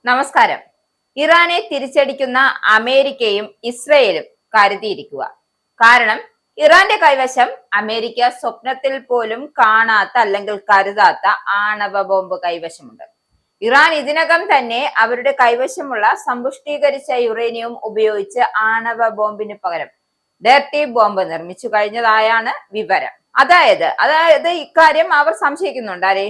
നമസ്കാരം. ഇറാനെ തിരിച്ചടിക്കുന്ന അമേരിക്കയും ഇസ്രയേലും കരുതിയിരിക്കുക. കാരണം ഇറാന്റെ കൈവശം അമേരിക്ക സ്വപ്നത്തിൽ പോലും കാണാത്ത അല്ലെങ്കിൽ കരുതാത്ത ആണവ ബോംബ് കൈവശമുണ്ട്. ഇറാൻ ഇതിനകം തന്നെ അവരുടെ കൈവശമുള്ള സമ്പുഷ്ടീകരിച്ച യുറേനിയം ഉപയോഗിച്ച് ആണവ ബോംബിന് പകരം ഡർട്ടി ബോംബ് നിർമ്മിച്ചു കഴിഞ്ഞതായാണ് വിവരം. അതായത് ഇക്കാര്യം അവർ സംശയിക്കുന്നുണ്ട്. ആരെ?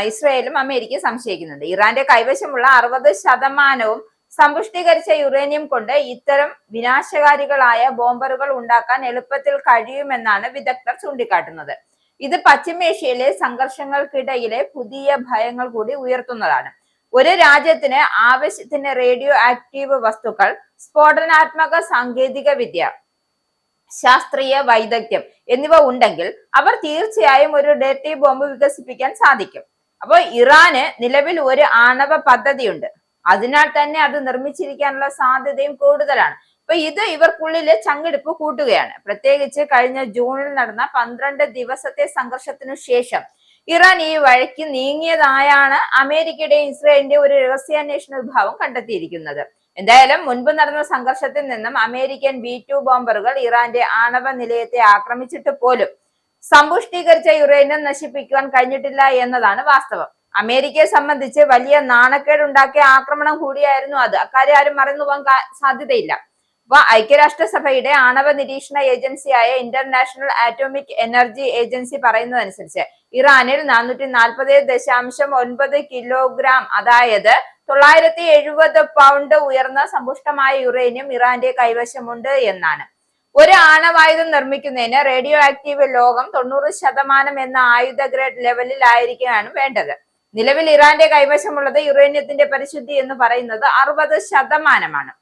ഇസ്രയേലും അമേരിക്കയും സംശയിക്കുന്നുണ്ട്. ഇറാന്റെ കൈവശമുള്ള 60% സമ്പുഷ്ടീകരിച്ച യുറേനിയം കൊണ്ട് ഇത്തരം വിനാശകാരികളായ ബോംബറുകൾ ഉണ്ടാക്കാൻ എളുപ്പത്തിൽ കഴിയുമെന്നാണ് വിദഗ്ധർ ചൂണ്ടിക്കാട്ടുന്നത്. ഇത് പശ്ചിമേഷ്യയിലെ സംഘർഷങ്ങൾക്കിടയിലെ പുതിയ ഭയങ്ങൾ കൂടി ഉയർത്തുന്നതാണ്. ഒരു രാജ്യത്തിന് ആവശ്യത്തിന് റേഡിയോ ആക്റ്റീവ് വസ്തുക്കൾ, സ്ഫോടനാത്മക സാങ്കേതിക വിദ്യ, ശാസ്ത്രീയ വൈദഗ്ധ്യം എന്നിവ ഉണ്ടെങ്കിൽ അവർ തീർച്ചയായും ഒരു ഡർട്ടി ബോംബ് വികസിപ്പിക്കാൻ സാധിക്കും. അപ്പോൾ ഇറാന് നിലവിൽ ഒരു ആണവ പദ്ധതിയുണ്ട്. അതിനാൽ തന്നെ അത് നിർമ്മിച്ചിരിക്കാനുള്ള സാധ്യതയും കൂടുതലാണ്. അപ്പൊ ഇത് ഇവർക്കുള്ളില് ചങ്കെടുപ്പ് കൂട്ടുകയാണ്. പ്രത്യേകിച്ച് കഴിഞ്ഞ ജൂണിൽ നടന്ന 12 ദിവസത്തെ സംഘർഷത്തിനു ശേഷം ഇറാൻ ഈ വഴിക്ക് നീങ്ങിയതായാണ് അമേരിക്കയുടെയും ഇസ്രായേലിന്റെയും ഒരു രഹസ്യാന്വേഷണ വിഭാഗം കണ്ടെത്തിയിരിക്കുന്നത്. എന്തായാലും മുൻപ് നടന്ന സംഘർഷത്തിൽ നിന്നും അമേരിക്കൻ B-2 ബോംബറുകൾ ഇറാന്റെ ആണവ നിലയത്തെ ആക്രമിച്ചിട്ട് പോലും സമ്പുഷ്ടീകരിച്ച യുറേനിയം നശിപ്പിക്കുവാൻ കഴിഞ്ഞിട്ടില്ല എന്നതാണ് വാസ്തവം. അമേരിക്കയെ സംബന്ധിച്ച് വലിയ നാണക്കേടുണ്ടാക്കിയ ആക്രമണം കൂടിയായിരുന്നു അത്. അക്കാര്യം ആരും മറന്നു പോകാൻ സാധ്യതയില്ല. അപ്പൊ ഐക്യരാഷ്ട്രസഭയുടെ ആണവ നിരീക്ഷണ ഏജൻസിയായ ഇന്റർനാഷണൽ ആറ്റോമിക് എനർജി ഏജൻസി പറയുന്നതനുസരിച്ച് ഇറാനിൽ 440.9 കിലോഗ്രാം, അതായത് 970 പൗണ്ട് ഉയർന്ന സമ്പുഷ്ടമായ യുറേനിയം ഇറാന്റെ കൈവശമുണ്ട് എന്നാണ്. ഒരു ആണവായുധം നിർമ്മിക്കുന്നതിന് റേഡിയോ ആക്റ്റീവ് ലോകം 90% എന്ന ആയുധ ഗ്രേഡ് ലെവലിൽ ആയിരിക്കുകയാണ് വേണ്ടത്. നിലവിൽ ഇറാന്റെ കൈവശമുള്ളത് യുറേനിയത്തിന്റെ പരിശുദ്ധി എന്ന് പറയുന്നത് 60%.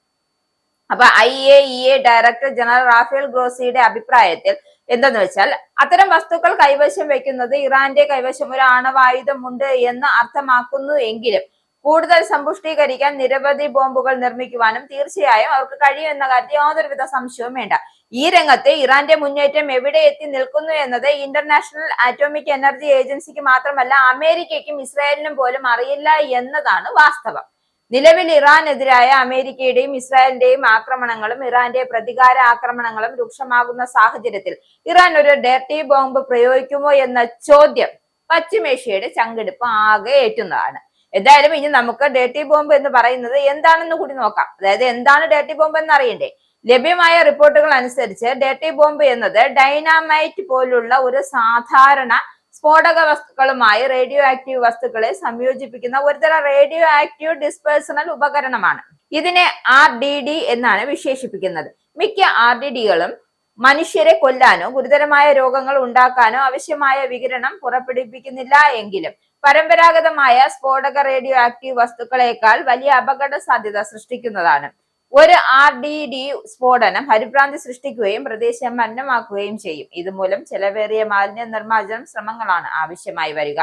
അപ്പൊ IAEA ഡയറക്ടർ ജനറൽ റാഫേൽ ഗ്രോസിയുടെ അഭിപ്രായത്തിൽ എന്തെന്ന് വെച്ചാൽ, അത്തരം വസ്തുക്കൾ കൈവശം വെക്കുന്നത് ഇറാന്റെ കൈവശം ഒരു ആണവായുധമുണ്ട് എന്ന് അർത്ഥമാക്കുന്നു എങ്കിലും കൂടുതൽ സമ്പുഷ്ടീകരിക്കാൻ നിരവധി ബോംബുകൾ നിർമ്മിക്കുവാനും തീർച്ചയായും അവർക്ക് കഴിയുമെന്ന കാര്യത്തിൽ യാതൊരുവിധ സംശയവും വേണ്ട. ഈ രംഗത്ത് ഇറാന്റെ മുന്നേറ്റം എവിടെ എത്തി നിൽക്കുന്നു എന്നത് ഇന്റർനാഷണൽ ആറ്റോമിക് എനർജി ഏജൻസിക്ക് മാത്രമല്ല അമേരിക്കയ്ക്കും ഇസ്രായേലിനും പോലും അറിയില്ല എന്നതാണ് വാസ്തവം. നിലവിൽ ഇറാനെതിരായ അമേരിക്കയുടെയും ഇസ്രായേലിന്റെയും ആക്രമണങ്ങളും ഇറാന്റെ പ്രതികാര ആക്രമണങ്ങളും രൂക്ഷമാകുന്ന സാഹചര്യത്തിൽ ഇറാൻ ഒരു ഡർട്ടി ബോംബ് പ്രയോഗിക്കുമോ എന്ന ചോദ്യം പശ്ചിമേഷ്യയുടെ ചങ്കെടുപ്പ് ആകെ ഏറ്റുന്നതാണ്. എന്തായാലും ഇനി നമുക്ക് ഡർട്ടി ബോംബ് എന്ന് പറയുന്നത് എന്താണെന്ന് കൂടി നോക്കാം. അതായത് എന്താണ് ഡർട്ടി ബോംബ് എന്ന് അറിയണ്ടേ? ലഭ്യമായ റിപ്പോർട്ടുകൾ അനുസരിച്ച് ഡർട്ടി ബോംബ് എന്നത് ഡൈനാമൈറ്റ് പോലുള്ള ഒരു സാധാരണ സ്ഫോടക വസ്തുക്കളുമായി റേഡിയോ ആക്റ്റീവ് വസ്തുക്കളെ സംയോജിപ്പിക്കുന്ന ഒരുതരം റേഡിയോ ആക്റ്റീവ് ഡിസ്പേഴ്സണൽ ഉപകരണമാണ്. ഇതിനെ RDD എന്നാണ് വിശേഷിപ്പിക്കുന്നത്. മിക്ക RDDകളും മനുഷ്യരെ കൊല്ലാനോ ഗുരുതരമായ രോഗങ്ങൾ ഉണ്ടാക്കാനോ ആവശ്യമായ വികിരണം പുറപ്പെടുവിക്കുന്നില്ല എങ്കിലും പരമ്പരാഗതമായ സ്ഫോടക റേഡിയോ ആക്റ്റീവ് വസ്തുക്കളെക്കാൾ വലിയ അപകട സാധ്യത സൃഷ്ടിക്കുന്നതാണ്. ഒരു RDD സ്ഫോടനം പരിഭ്രാന്തി സൃഷ്ടിക്കുകയും പ്രദേശം മലിനമാക്കുകയും ചെയ്യും. ഇതുമൂലം ചെലവേറിയ മാലിന്യ നിർമ്മാർജ്ജന ശ്രമങ്ങളാണ് ആവശ്യമായി വരിക.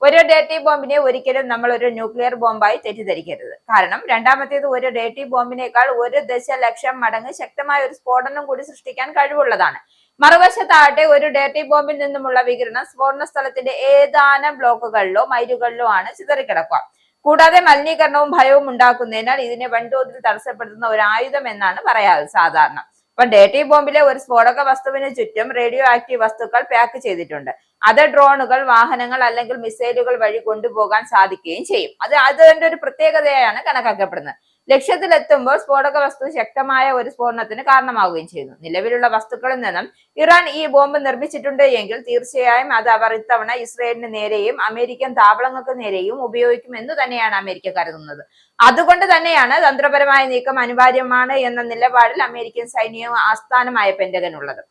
ഒരു ഡർട്ടി ബോംബിനെ ഒരിക്കലും നമ്മൾ ഒരു ന്യൂക്ലിയർ ബോംബായി തെറ്റിദ്ധരിക്കരുത്. കാരണം രണ്ടാമത്തേത് ഒരു ഡർട്ടി ബോംബിനേക്കാൾ 1 ദശലക്ഷം മടങ്ങ് ശക്തമായ ഒരു സ്ഫോടനം കൂടി സൃഷ്ടിക്കാൻ കഴിവുള്ളതാണ്. മറുവശത്താകട്ടെ ഒരു ഡർട്ടി ബോംബിൽ നിന്നുമുള്ള വികിരണം സ്ഫോടന സ്ഥലത്തിന്റെ ഏതാനും ബ്ലോക്കുകളിലോ മൈലുകളിലോ ആണ് ചിതറിക്കിടക്കുക. കൂടാതെ മലിനീകരണവും ഭയവും ഉണ്ടാക്കുന്നതിനാൽ ഇതിനെ വൻതോതിൽ തടസ്സപ്പെടുത്തുന്ന ഒരു ആയുധം എന്നാണ് പറയാറ് സാധാരണ. ഇപ്പൊ ഡർട്ടി ബോംബിലെ ഒരു സ്ഫോടക വസ്തുവിന് ചുറ്റും റേഡിയോ ആക്റ്റീവ് വസ്തുക്കൾ പാക്ക് ചെയ്തിട്ടുണ്ട്. അത് ഡ്രോണുകൾ, വാഹനങ്ങൾ അല്ലെങ്കിൽ മിസൈലുകൾ വഴി കൊണ്ടുപോകാൻ സാധിക്കുകയും ചെയ്യും. അതിന്റെ ഒരു പ്രത്യേകതയാണ് കണക്കാക്കപ്പെടുന്നത്. ലക്ഷ്യത്തിലെത്തുമ്പോൾ സ്ഫോടക വസ്തു ശക്തമായ ഒരു സ്ഫോടനത്തിന് കാരണമാവുകയും ചെയ്യുന്നു. നിലവിലുള്ള വസ്തുക്കളിൽ നിന്നും ഇറാൻ ഈ ബോംബ് നിർമ്മിച്ചിട്ടുണ്ട് എങ്കിൽ തീർച്ചയായും അത് അവർ ഇത്തവണ ഇസ്രയേലിന് നേരെയും അമേരിക്കൻ താവളങ്ങൾക്ക് നേരെയും ഉപയോഗിക്കും എന്ന് തന്നെയാണ് അമേരിക്ക കരുതുന്നത്. അതുകൊണ്ട് തന്നെയാണ് തന്ത്രപരമായ നീക്കം അനിവാര്യമാണ് എന്ന നിലപാടിൽ അമേരിക്കൻ സൈന്യവും ആസ്ഥാനമായ പെന്റഗൺ ഉള്ളത്.